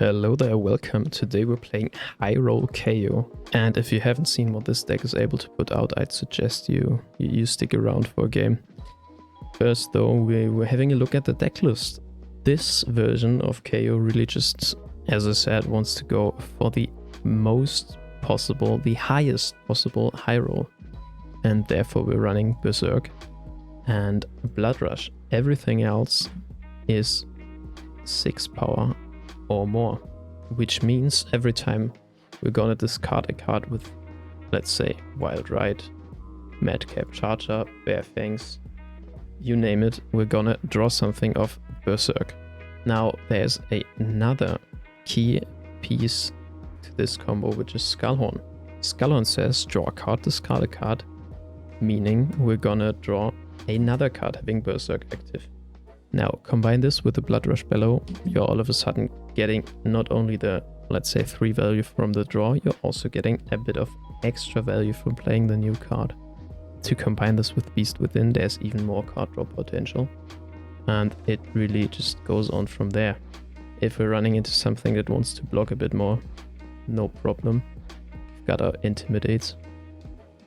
Hello there, welcome. Today we're playing High Roll Kayo. And if you haven't seen what this deck is able to put out, I'd suggest you stick around for a game. First though, we're having a look at the deck list. This version of Kayo really just, as I said, wants to go for the most possible, the highest possible high roll. And therefore we're running Berserk and Blood Rush. Everything else is 6 power or more, which means every time we're gonna discard a card with, let's say, Wild Ride, Madcap Charger, Bare Fangs, you name it, we're gonna draw something of Berserk. Now there's another key piece to this combo, which is Skullhorn. Skullhorn says draw a card, discard a card, meaning we're gonna draw another card having Berserk active. Now combine this with the Blood Rush Bellow, you're all of a sudden getting not only the, let's say, 3 value from the draw, you're also getting a bit of extra value from playing the new card. To combine this with Beast Within, there's even more card draw potential, and it really just goes on from there. If we're running into something that wants to block a bit more, no problem. We've got our Intimidate.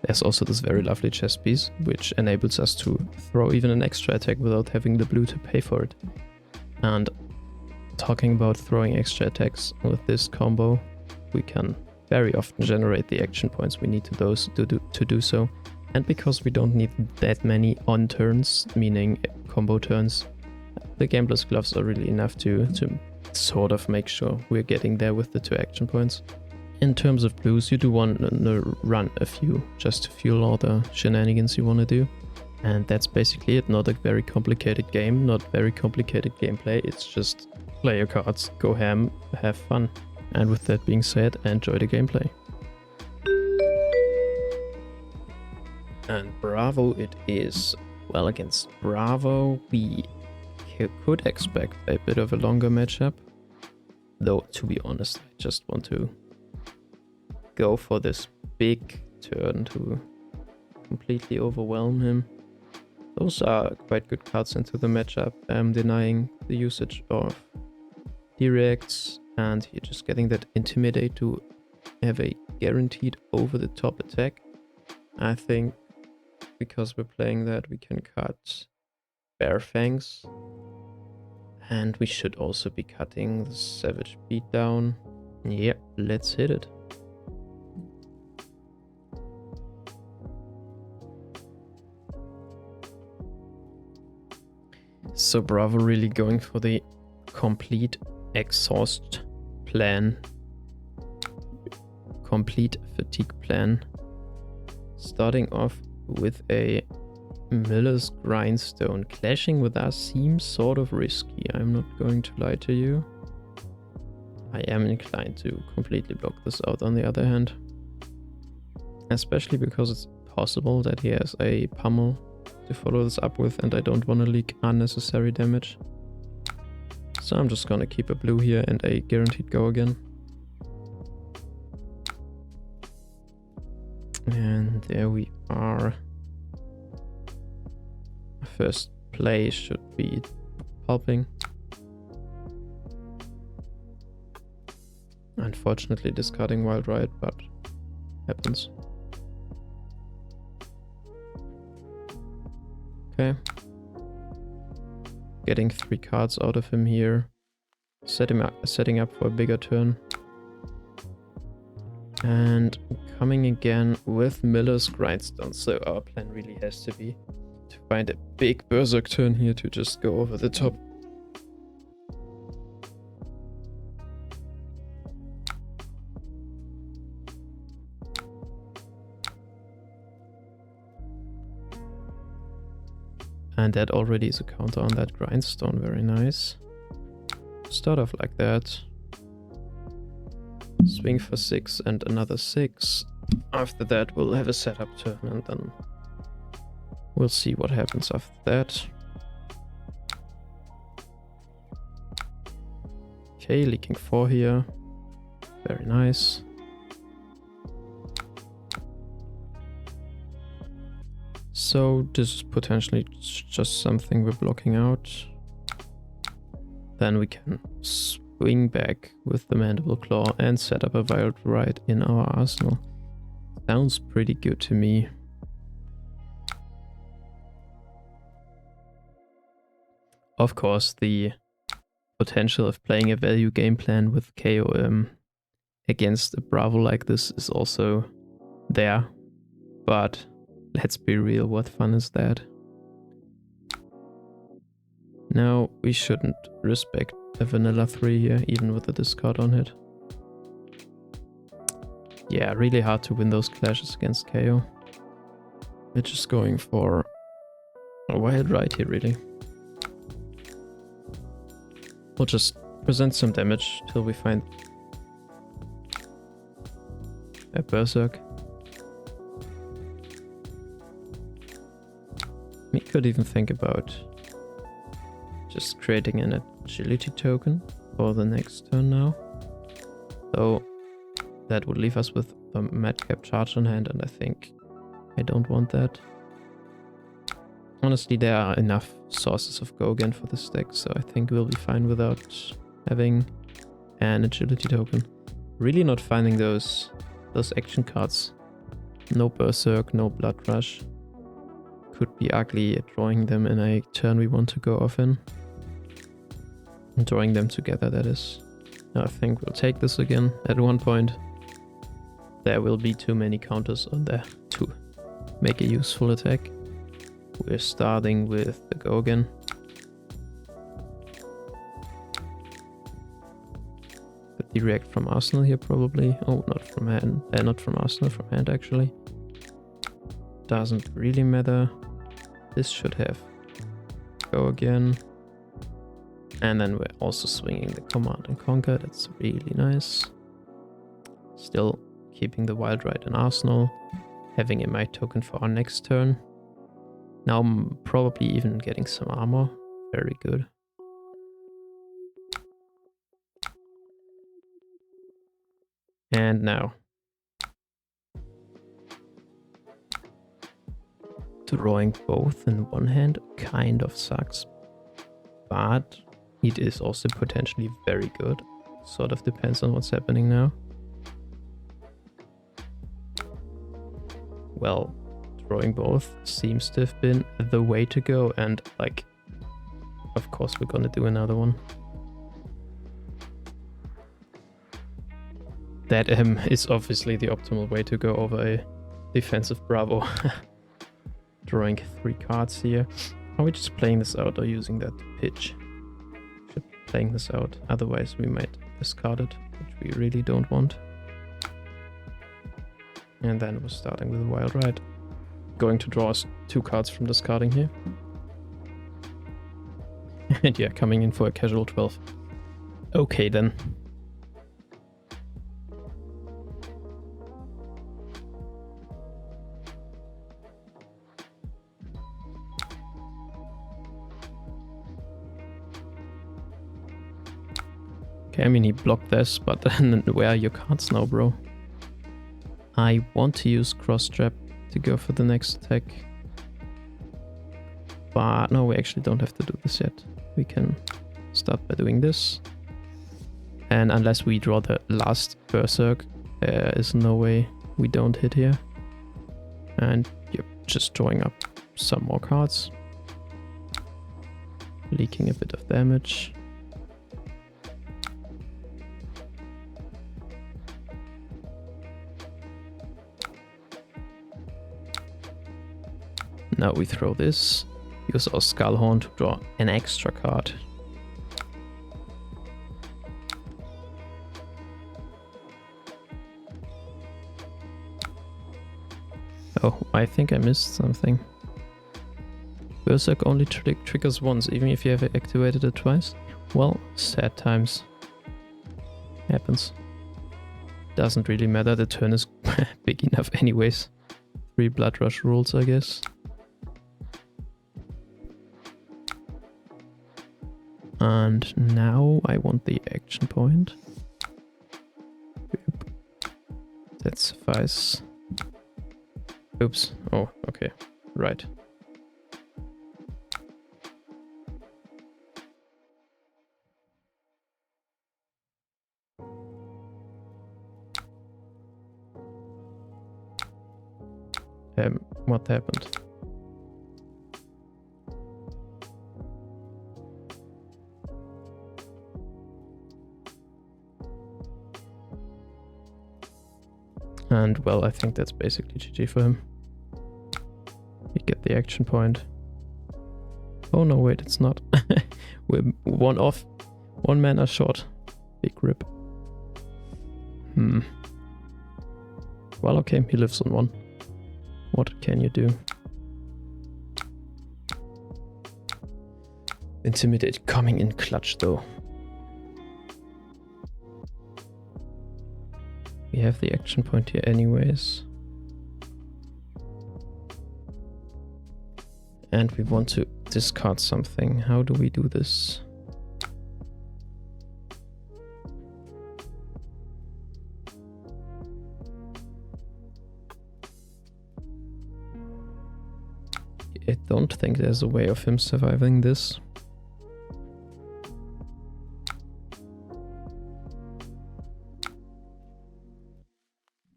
There's also this very lovely chess piece, which enables us to throw even an extra attack without having the blue to pay for it. And talking about throwing extra attacks, with this combo, we can very often generate the action points we need to do so. And because we don't need that many on turns, meaning combo turns, the Gambler's Gloves are really enough to sort of make sure we're getting there with the 2 action points. In terms of blues, you do want to run a few just to fuel all the shenanigans you want to do. And that's basically it. Not a very complicated game, not very complicated gameplay. It's just play your cards, go ham, have fun. And with that being said, enjoy the gameplay. And Bravo it is. Well, against Bravo, we could expect a bit of a longer matchup. Though, to be honest, I just want to go for this big turn to completely overwhelm him. Those are quite good cards into the matchup, denying the usage of directs, and you're just getting that Intimidate to have a guaranteed over-the-top attack. I think because we're playing that, we can cut Bare Fangs, and we should also be cutting the Savage Beatdown. Yeah, let's hit it. So Bravo really going for the complete exhaust plan, complete fatigue plan, starting off with a Miller's Grindstone. Clashing with us seems sort of risky, I'm not going to lie to you. I am inclined to completely block this out on the other hand, especially because it's possible that he has a pummel to follow this up with, and I don't want to leak unnecessary damage. So I'm just gonna keep a blue here and a guaranteed go again. And there we are. First play should be pulping. Unfortunately discarding Wild Ride, but happens. Okay. Getting 3 cards out of him here. Setting up for a bigger turn. And coming again with Miller's Grindstone. So our plan really has to be to find a big Berserk turn here to just go over the top. And that already is a counter on that Grindstone, very nice. Start off like that. Swing for 6 and another 6. After that we'll have a setup turn and then we'll see what happens after that. Okay, leaking 4 here. Very nice. So this is potentially just something we're blocking out. Then we can Wing back with the Mandible Claw and set up a Wild Ride in our arsenal. Sounds pretty good to me. Of course, the potential of playing a value game plan with Kayo against a Bravo like this is also there. But let's be real, what fun is that? Now, we shouldn't respect a vanilla 3 here, even with the discard on it. Yeah, really hard to win those clashes against Kayo. We're just going for a Wild Ride here, really. We'll just present some damage till we find a Berserk. We could even think about just creating an agility token for the next turn now. So that would leave us with a madcap charge on hand, and I think I don't want that. Honestly, there are enough sources of go again for this deck, so I think we'll be fine without having an agility token. Really not finding those action cards. No Berserk, no Blood Rush. Could be ugly at drawing them in a turn we want to go off in. And drawing them together, that is. I think we'll take this again at one point. There will be too many counters on there to make a useful attack. We're starting with the go again. But the react from Arsenal here probably. Oh, not from hand. Not from Arsenal, from hand actually. Doesn't really matter. This should have go again. And then we're also swinging the Command and Conquer. That's really nice. Still keeping the Wild Ride in Arsenal. Having a Might token for our next turn. Now I'm probably even getting some armor. Very good. And now. Drawing both in one hand kind of sucks. But it is also potentially very good. Sort of depends on what's happening now. Well, drawing both seems to have been the way to go, and like, of course we're gonna do another one. That is obviously the optimal way to go over a defensive Bravo. Drawing 3 cards here. Are we just playing this out or using that to pitch? Should be playing this out, otherwise we might discard it, which we really don't want. And then we're starting with a Wild Ride. Going to draw us 2 cards from discarding here. And yeah, coming in for a casual 12. Okay then. Okay, I mean he blocked this, but then where are your cards now, bro? I want to use Cross Trap to go for the next attack. But no, we actually don't have to do this yet. We can start by doing this. And unless we draw the last Berserk, there is no way we don't hit here. And yep, just drawing up some more cards. Leaking a bit of damage. Now we throw this, use our Skullhorn to draw an extra card. Oh, I think I missed something. Berserk only triggers once, even if you have activated it twice. Well, sad times. Happens. Doesn't really matter, the turn is big enough anyways. 3 Blood Rush rules, I guess. And now I want the action point. Yep. That suffices. Oops. Oh, okay. Right. What happened? And well, I think that's basically GG for him. You get the action point. Oh no, wait, it's not. We're one off. 1 mana short. Big rip. Well, okay, he lives on 1. What can you do? Intimidate coming in clutch though. We have the action point here anyways. And we want to discard something. How do we do this? I don't think there's a way of him surviving this.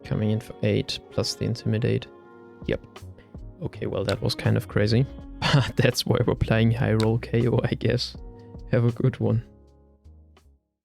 Coming in for 8 plus the intimidate. Yep. Okay, well that was kind of crazy. But that's why we're playing high roll KO, I guess. Have a good one.